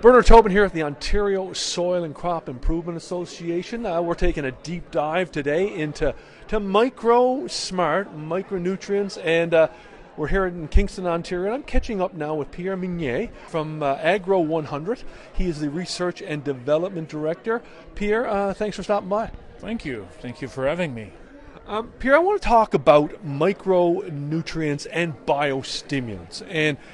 Bernard Tobin here at the Ontario Soil and Crop Improvement Association. We're taking a deep dive today into MicroSmart, micronutrients, and we're here in Kingston, Ontario. And I'm catching up now with Pierre Migner from Agro 100. He is the Research and Development Director. Pierre, thanks for stopping by. Thank you. Thank you for having me. Pierre, I want to talk about micronutrients and biostimulants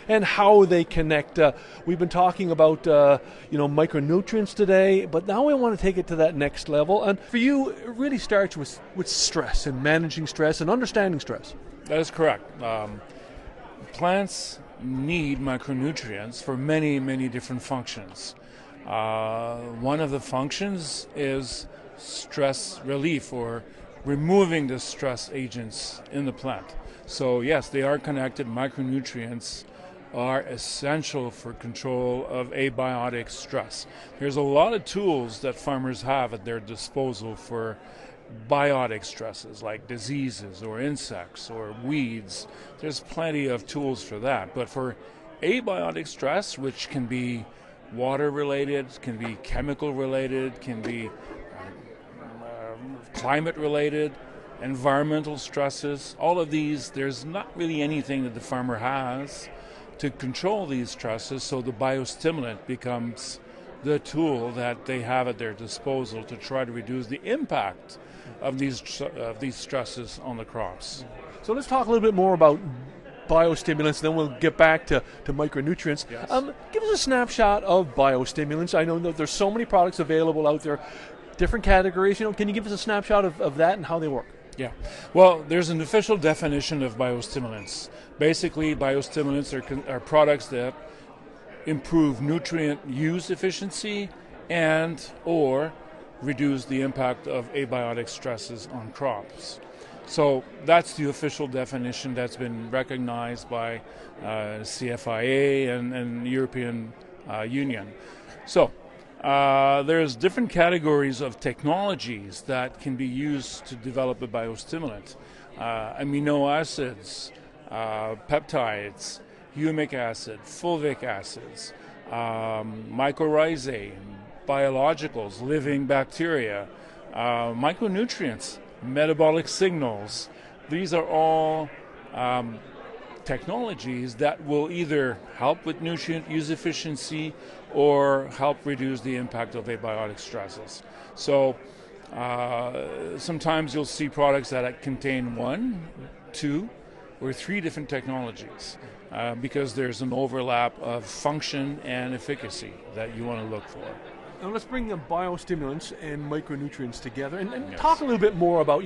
and how they connect. We've been talking about micronutrients today, but now we want to take it to that next level. And for you, it really starts with stress and managing stress and understanding stress. That is correct. Plants need micronutrients for many, many different functions. One of the functions is stress relief, or removing the stress agents in the plant. So yes, they are connected. Micronutrients are essential for control of abiotic stress. There's a lot of tools that farmers have at their disposal for biotic stresses like diseases or insects or weeds. There's plenty of tools for that. But for abiotic stress, which can be water related, can be chemical related, can be climate related, environmental stresses, all of these, there's not really anything that the farmer has to control these stresses, so the biostimulant becomes the tool that they have at their disposal to try to reduce the impact of these stresses on the crops. So let's talk a little bit more about biostimulants, then we'll get back to micronutrients. Yes. Give us a snapshot of biostimulants. I know that there's so many products available out there, different categories. Can you give us a snapshot of that and how they work? Yeah. Well, there's an official definition of biostimulants. Basically, biostimulants are products that improve nutrient use efficiency and or reduce the impact of abiotic stresses on crops. So that's the official definition that's been recognized by CFIA and European Union. So there's different categories of technologies that can be used to develop a biostimulant. Amino acids, peptides, humic acid, fulvic acids, mycorrhiza, biologicals, living bacteria, micronutrients, metabolic signals. These are all technologies that will either help with nutrient use efficiency or help reduce the impact of abiotic stresses. So sometimes you'll see products that contain 1, 2, or 3 different technologies because there's an overlap of function and efficacy that you want to look for. Now let's bring the biostimulants and micronutrients together and Yes. talk a little bit more about,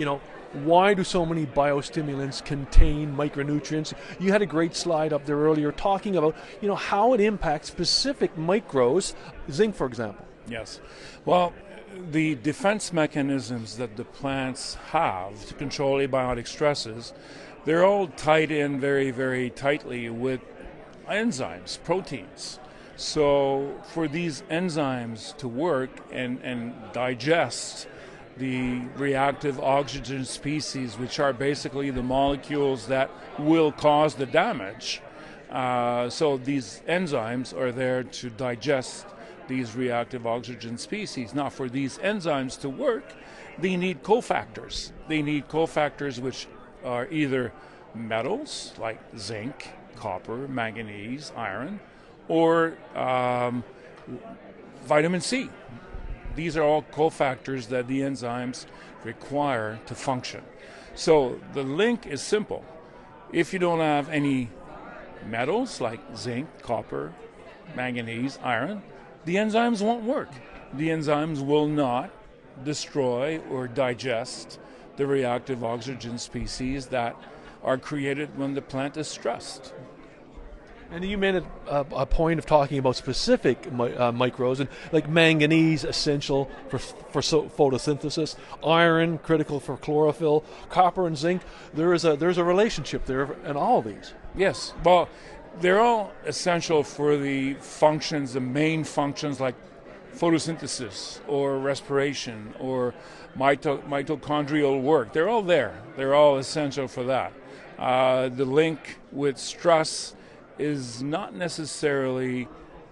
why do so many biostimulants contain micronutrients? You had a great slide up there earlier talking about, how it impacts specific micros, zinc, for example. Yes. Well, the defense mechanisms that the plants have to control abiotic stresses, they're all tied in very, very tightly with enzymes, proteins. So for these enzymes to work and digest the reactive oxygen species, which are basically the molecules that will cause the damage, so these enzymes are there to digest these reactive oxygen species. Now, for these enzymes to work, they need cofactors. They need cofactors which are either metals like zinc, copper, manganese, iron, or vitamin C. These are all cofactors that the enzymes require to function. So the link is simple. If you don't have any metals like zinc, copper, manganese, iron, the enzymes won't work. The enzymes will not destroy or digest the reactive oxygen species that are created when the plant is stressed. And you made a point of talking about specific micros, and like manganese, essential for photosynthesis, iron, critical for chlorophyll, copper and zinc. There's a relationship there in all of these. Yes, well, they're all essential for the functions, the main functions like photosynthesis or respiration or mitochondrial work. They're all there. They're all essential for that. The link with stress is not necessarily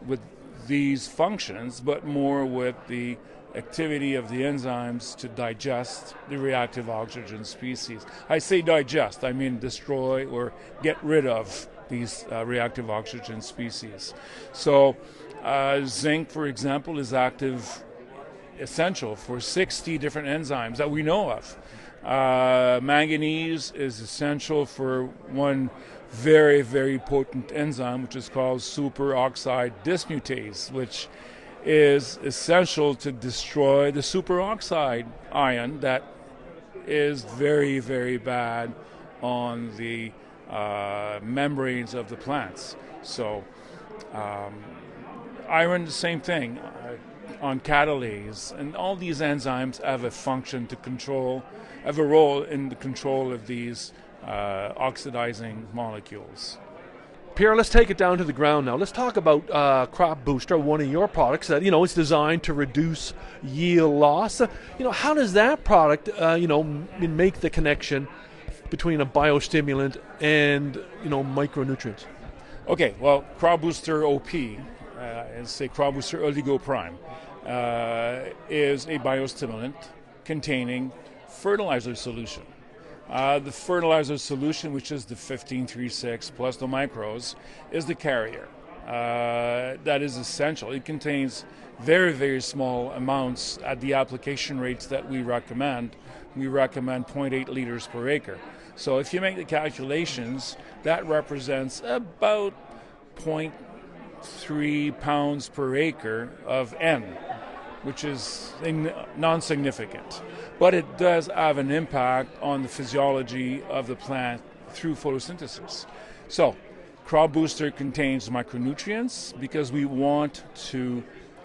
with these functions, but more with the activity of the enzymes to digest the reactive oxygen species. I say digest, I mean destroy or get rid of these reactive oxygen species. So zinc, for example, is essential for 60 different enzymes that we know of. Manganese is essential for one very, very potent enzyme, which is called superoxide dismutase, which is essential to destroy the superoxide ion that is very, very bad on the membranes of the plants. So iron, the same thing on catalase, and all these enzymes have a function to control, have a role in the control of these oxidizing molecules. Pierre, let's take it down to the ground now. Let's talk about Crop Booster, one of your products that it's designed to reduce yield loss. How does that product make the connection between a biostimulant and micronutrients? Okay, well, Crop Booster OP, say Crop Booster Oligo Prime, is a biostimulant containing fertilizer solution. The fertilizer solution, which is the 1536 plus the micros, is the carrier. That is essential. It contains very, very small amounts at the application rates that we recommend. We recommend 0.8 liters per acre. So if you make the calculations, that represents about 0.3 pounds per acre of N, which is non-significant. But it does have an impact on the physiology of the plant through photosynthesis. So, Crop Booster contains micronutrients because we want to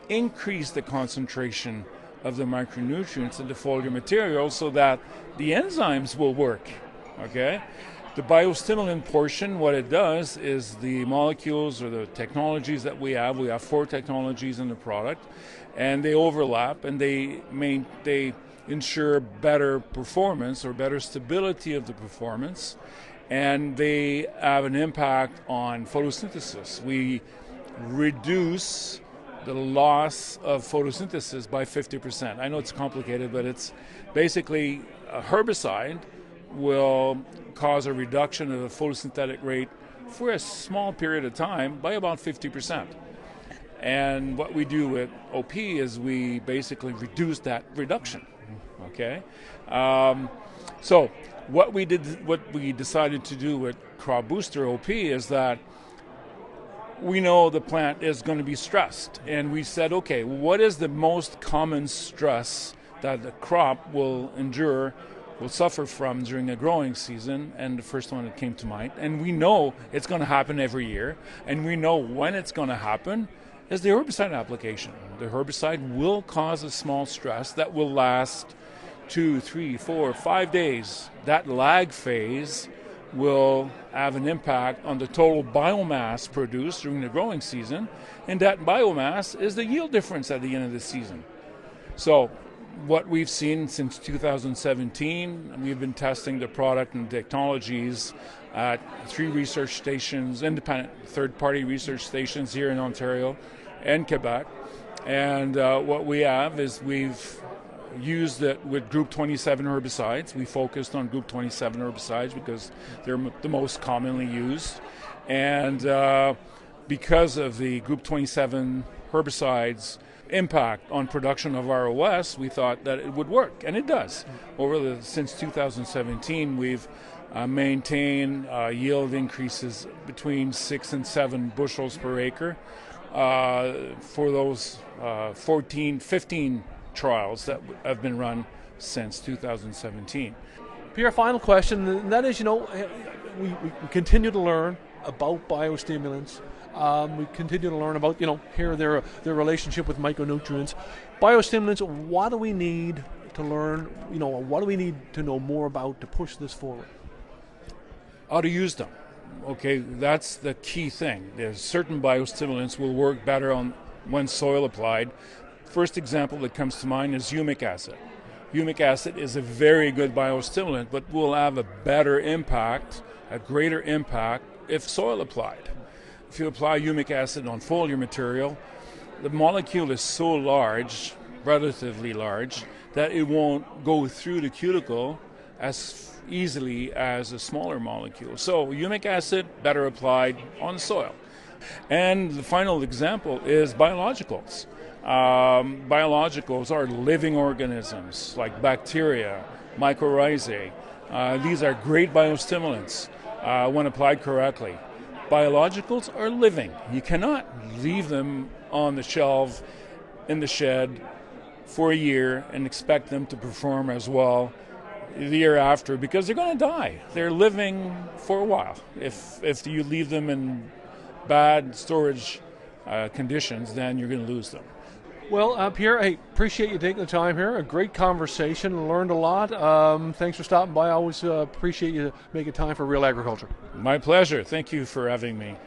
increase the concentration of the micronutrients in the foliar material so that the enzymes will work. Okay? The biostimulant portion, what it does is the molecules or the technologies that we have 4 technologies in the product, and they overlap and they ensure better performance or better stability of the performance, and they have an impact on photosynthesis. We reduce the loss of photosynthesis by 50%. I know it's complicated, but it's basically a herbicide will cause a reduction of the photosynthetic rate for a small period of time by about 50%. And what we do with OP is we basically reduce that reduction. Okay, so what we decided to do with Crop Booster OP is that we know the plant is going to be stressed, and we said, okay, what is the most common stress that the crop will suffer from during a growing season? And the first one that came to mind, and we know it's going to happen every year, and we know when it's going to happen, is the herbicide application. The herbicide will cause a small stress that will last 2, 3, 4, 5 days. That lag phase will have an impact on the total biomass produced during the growing season, and that biomass is the yield difference at the end of the season. So what we've seen since 2017, we've been testing the product and technologies at 3 research stations, independent third-party research stations here in Ontario and Quebec. And what we have is we've used it with group 27 herbicides. We focused on group 27 herbicides because they're the most commonly used. And because of the group 27 herbicides impact on production of ROS, we thought that it would work, and it does. Since 2017, we've maintained yield increases between 6 and 7 bushels per acre for those 15 trials that have been run since 2017. Pierre, final question, and that is, we continue to learn about biostimulants. We continue to learn about, here their relationship with micronutrients. Biostimulants, what do we need to learn? What do we need to know more about to push this forward? How to use them. Okay, that's the key thing. There's certain biostimulants will work better when soil applied. First example that comes to mind is humic acid. Humic acid is a very good biostimulant, but will have a better impact, a greater impact, if soil applied. If you apply humic acid on foliar material, the molecule is so large, relatively large, that it won't go through the cuticle as easily as a smaller molecule. So humic acid, better applied on soil. And the final example is biologicals. Biologicals are living organisms like bacteria, mycorrhiza. These are great biostimulants when applied correctly. Biologicals are living. You cannot leave them on the shelf in the shed for a year and expect them to perform as well the year after, because they're going to die. They're living for a while. If you leave them in bad storage conditions, then you're going to lose them. Well, Pierre, I appreciate you taking the time here. A great conversation. Learned a lot. Thanks for stopping by. I always appreciate you making time for Real Agriculture. My pleasure. Thank you for having me.